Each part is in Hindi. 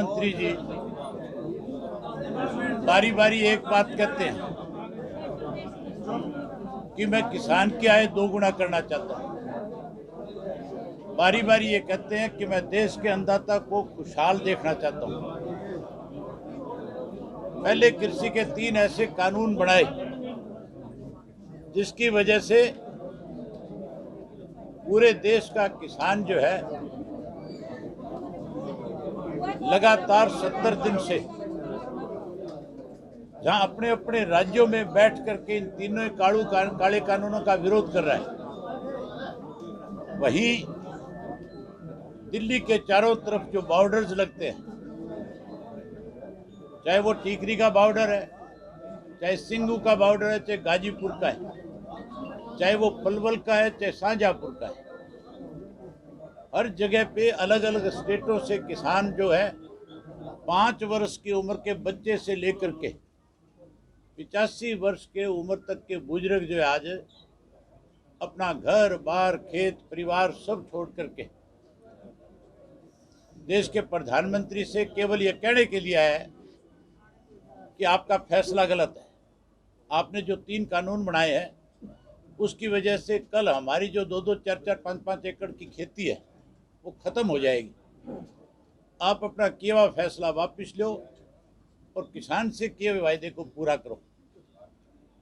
प्रधानमंत्री जी बारी बारी एक बात कहते हैं कि मैं किसान की आय दोगुना करना चाहता हूँ। बारी बारी ये कहते हैं कि मैं देश के अन्नदाता को खुशहाल देखना चाहता हूँ। पहले कृषि के 3 ऐसे कानून बनाए जिसकी वजह से पूरे देश का किसान जो है लगातार 70 दिन से जहां अपने अपने राज्यों में बैठ करके इन तीनों काले कानूनों का विरोध कर रहा है, वहीं दिल्ली के चारों तरफ जो बॉर्डर्स लगते हैं, चाहे वो टीकरी का बॉर्डर है, चाहे सिंघू का बॉर्डर है, चाहे गाजीपुर का है, चाहे वो पलवल का है, चाहे शाहजहांपुर का है, हर जगह पे अलग अलग स्टेटों से किसान जो है 5 वर्ष की उम्र के बच्चे से लेकर के 85 वर्ष के उम्र तक के बुजुर्ग जो है आज अपना घर बार खेत परिवार सब छोड़ करके देश के प्रधानमंत्री से केवल ये कहने के लिए आया है कि आपका फैसला गलत है। आपने जो 3 कानून बनाए हैं उसकी वजह से कल हमारी जो 2-2, 4-4, 5-5 एकड़ की खेती है वो खत्म हो जाएगी। आप अपना किया हुआ फैसला वापस लो और किसान से किए हुए वायदे को पूरा करो।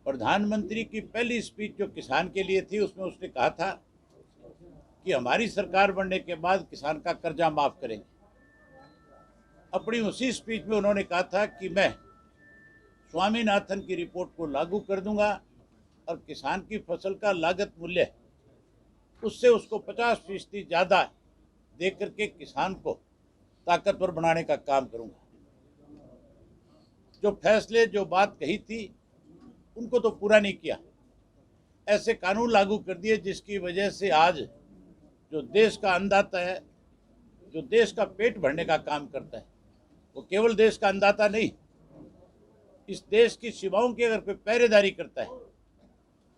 प्रधानमंत्री की पहली स्पीच जो किसान के लिए थी उसमें उसने कहा था कि हमारी सरकार बनने के बाद किसान का कर्जा माफ करेंगे। अपनी उसी स्पीच में उन्होंने कहा था कि मैं स्वामीनाथन की रिपोर्ट को लागू कर दूंगा और किसान की फसल का लागत मूल्य उससे उसको 50% ज़्यादा दे करके किसान को ताकतवर बनाने का काम करूंगा। जो फैसले जो बात कही थी उनको तो पूरा नहीं किया। ऐसे कानून लागू कर दिए जिसकी वजह से आज जो देश का अन्नदाता है, जो देश का पेट भरने का काम करता है, वो केवल देश का अन्नदाता नहीं, इस देश की सीमाओं की अगर कोई पहरेदारी करता है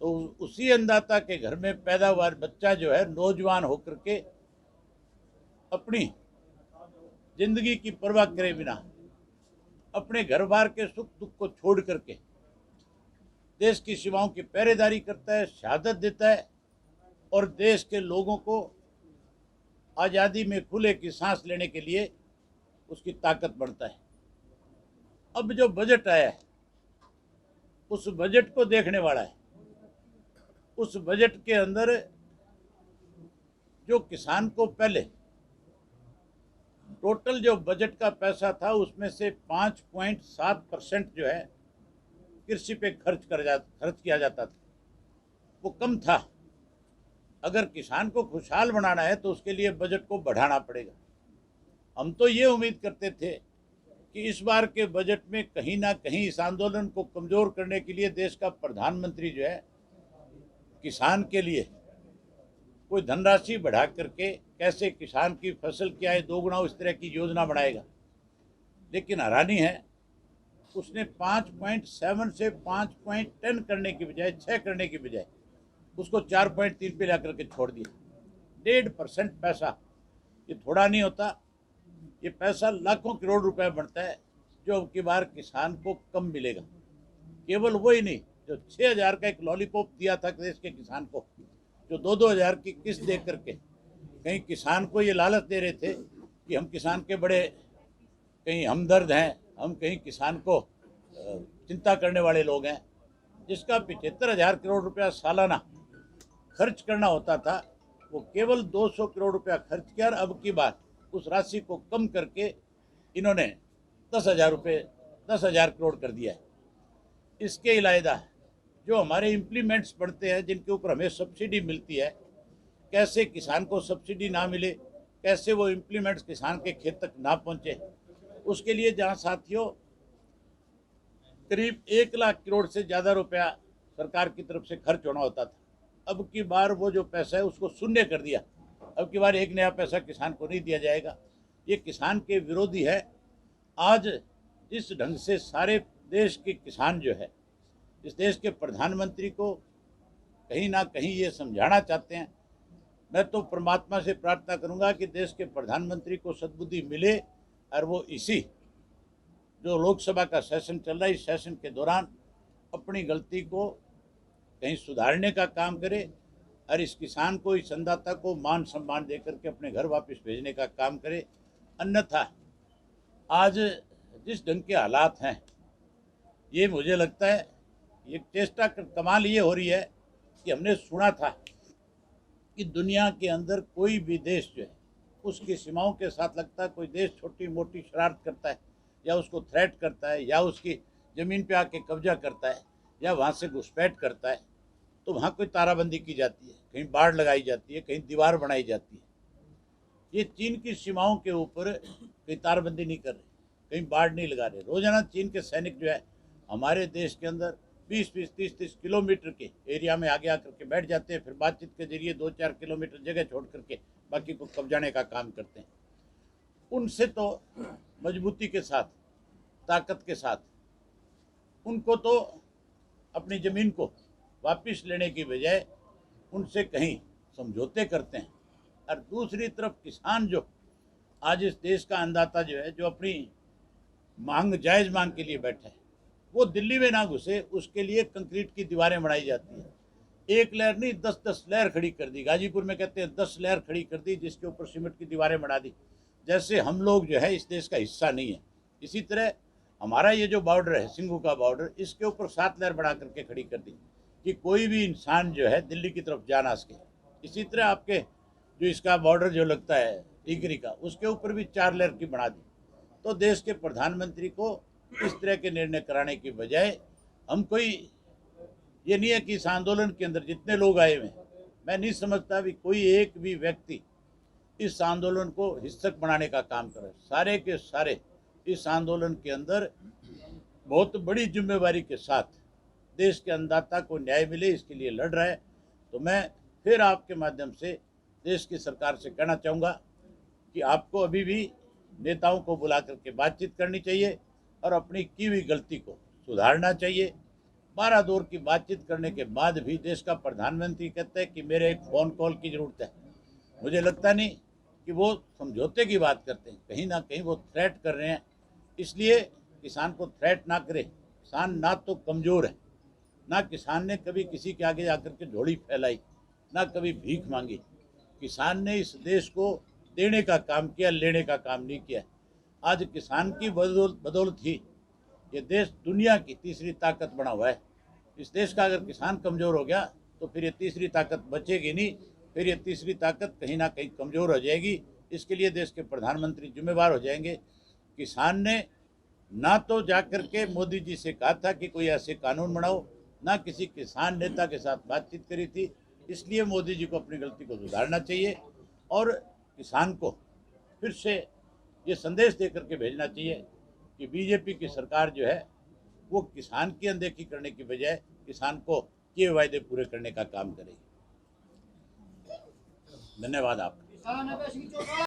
तो उसी अन्नदाता के घर में पैदा हुआ बच्चा जो है नौजवान होकर के अपनी जिंदगी की परवाह करे बिना अपने घर बार के सुख दुख को छोड़ करके देश की सीमाओं की पहरेदारी करता है, शहादत देता है और देश के लोगों को आज़ादी में खुले की सांस लेने के लिए उसकी ताकत बढ़ता है। अब जो बजट आया है उस बजट को देखने वाला है। उस बजट के अंदर जो किसान को पहले टोटल जो बजट का पैसा था उसमें से 5.7% जो है कृषि पे खर्च किया जाता था, वो कम था। अगर किसान को खुशहाल बनाना है तो उसके लिए बजट को बढ़ाना पड़ेगा। हम तो ये उम्मीद करते थे कि इस बार के बजट में कहीं ना कहीं इस आंदोलन को कमज़ोर करने के लिए देश का प्रधानमंत्री जो है किसान के लिए कोई धनराशि बढ़ा करके कैसे किसान की फसल की आय दोगुना इस तरह की योजना बनाएगा। लेकिन हैरानी है उसने 5.7 से 5.10 करने की बजाय 6 करने की बजाय उसको 4.3 पे ला करके छोड़ दिया। 1.5% पैसा, ये थोड़ा नहीं होता, ये पैसा लाखों करोड़ रुपए बनता है जो अब की बार किसान को कम मिलेगा। केवल वही नहीं, जो 6,000 का एक लॉलीपॉप दिया था देश के किसान को, जो 2-2 हज़ार की किस्त दे करके कहीं किसान को ये लालच दे रहे थे कि हम किसान के बड़े कहीं हमदर्द हैं, हम कहीं किसान को चिंता करने वाले लोग हैं। जिसका 75,000 करोड़ रुपया सालाना खर्च करना होता था वो केवल 200 करोड़ रुपया खर्च किया और अब की बार उस राशि को कम करके इन्होंने 10,000 करोड़ कर दिया है। इसके अलावा जो हमारे इम्प्लीमेंट्स बढ़ते हैं जिनके ऊपर हमें सब्सिडी मिलती है, कैसे किसान को सब्सिडी ना मिले, कैसे वो इम्प्लीमेंट्स किसान के खेत तक ना पहुँचे, उसके लिए जहाँ साथियों करीब 1 लाख करोड़ से ज़्यादा रुपया सरकार की तरफ से खर्च होना होता था, अब की बार वो जो पैसा है उसको शून्य कर दिया। अब की बार 1 नया पैसा किसान को नहीं दिया जाएगा। ये किसान के विरोधी है। आज जिस ढंग से सारे देश के किसान जो है इस देश के प्रधानमंत्री को कहीं ना कहीं ये समझाना चाहते हैं, मैं तो परमात्मा से प्रार्थना करूंगा कि देश के प्रधानमंत्री को सद्बुद्धि मिले और वो इसी जो लोकसभा का सेशन चल रहा है, इस सेशन के दौरान अपनी गलती को कहीं सुधारने का काम करे और इस किसान को, इस अन्नदाता को मान सम्मान देकर के अपने घर वापस भेजने का काम करे। अन्यथा आज जिस ढंग के हालात हैं, ये मुझे लगता है ये चेष्टा कमाल ये हो रही है कि हमने सुना था कि दुनिया के अंदर कोई भी देश जो है उसकी सीमाओं के साथ लगता है, कोई देश छोटी मोटी शरारत करता है या उसको थ्रेट करता है या उसकी ज़मीन पे आके कब्जा करता है या वहाँ से घुसपैठ करता है, तो वहाँ कोई ताराबंदी की जाती है, कहीं बाड़ लगाई जाती है, कहीं दीवार बनाई जाती है। ये चीन की सीमाओं के ऊपर कहीं तारबंदी नहीं कर रहे, कहीं बाड़ नहीं लगा रहे। रोजाना चीन के सैनिक जो है हमारे देश के अंदर 20-20, 30-30 किलोमीटर के एरिया में आगे आकर के बैठ जाते हैं, फिर बातचीत के जरिए 2-4 किलोमीटर जगह छोड़ करके बाकी को कब्जाने का काम करते हैं। उनसे तो मजबूती के साथ, ताकत के साथ उनको तो अपनी ज़मीन को वापस लेने की बजाय उनसे कहीं समझौते करते हैं। और दूसरी तरफ किसान जो आज इस देश का अन्नदाता जो है, जो अपनी मांग, जायज़ मांग के लिए बैठा है, वो दिल्ली में ना घुसे उसके लिए कंक्रीट की दीवारें बनाई जाती हैं। एक लेयर नहीं, 10-10 लेयर खड़ी कर दी। गाजीपुर में कहते हैं 10 लेयर खड़ी कर दी, जिसके ऊपर सीमेंट की दीवारें बना दी, जैसे हम लोग जो है इस देश का हिस्सा नहीं है। इसी तरह हमारा ये जो बॉर्डर है, सिंघू का बॉर्डर, इसके ऊपर 7 लेयर बना करके खड़ी कर दी कि कोई भी इंसान जो है दिल्ली की तरफ जा ना सके। इसी तरह आपके जो इसका बॉर्डर जो लगता है टिकरी का, उसके ऊपर भी 4 लेयर की बना दी। तो देश के प्रधानमंत्री को इस तरह के निर्णय कराने की बजाय हम कोई, ये नहीं है कि इस आंदोलन के अंदर जितने लोग आए हुए हैं, मैं नहीं समझता भी कोई एक भी व्यक्ति इस आंदोलन को हिंसक बनाने का काम करे। सारे के सारे इस आंदोलन के अंदर बहुत बड़ी जिम्मेवारी के साथ देश के अन्नदाता को न्याय मिले, इसके लिए लड़ रहा है। तो मैं फिर आपके माध्यम से देश की सरकार से कहना चाहूँगा कि आपको अभी भी नेताओं को बुला करके बातचीत करनी चाहिए और अपनी की हुई गलती को सुधारना चाहिए। 12 दौर की बातचीत करने के बाद भी देश का प्रधानमंत्री कहता है कि मेरे एक फ़ोन कॉल की ज़रूरत है। मुझे लगता नहीं कि वो समझौते की बात करते हैं, कहीं ना कहीं वो थ्रेट कर रहे हैं। इसलिए किसान को थ्रेट ना करें। किसान ना तो कमज़ोर है, ना किसान ने कभी किसी के आगे जाकर के झोली फैलाई, ना कभी भीख मांगी। किसान ने इस देश को देने का काम किया, लेने का काम नहीं किया। आज किसान की बदौलत ही ये देश दुनिया की तीसरी ताकत बना हुआ है। इस देश का अगर किसान कमज़ोर हो गया तो फिर ये तीसरी ताकत बचेगी नहीं, फिर ये तीसरी ताकत कहीं ना कहीं कमज़ोर हो जाएगी। इसके लिए देश के प्रधानमंत्री जिम्मेवार हो जाएंगे। किसान ने ना तो जाकर के मोदी जी से कहा था कि कोई ऐसे कानून बनाओ, ना किसी किसान नेता के साथ बातचीत करी थी। इसलिए मोदी जी को अपनी गलती को सुधारना चाहिए और किसान को फिर से ये संदेश दे करके भेजना चाहिए कि बीजेपी की सरकार जो है वो किसान की अनदेखी करने की बजाय किसान को किए वायदे पूरे करने का काम करेगी। धन्यवाद आपका।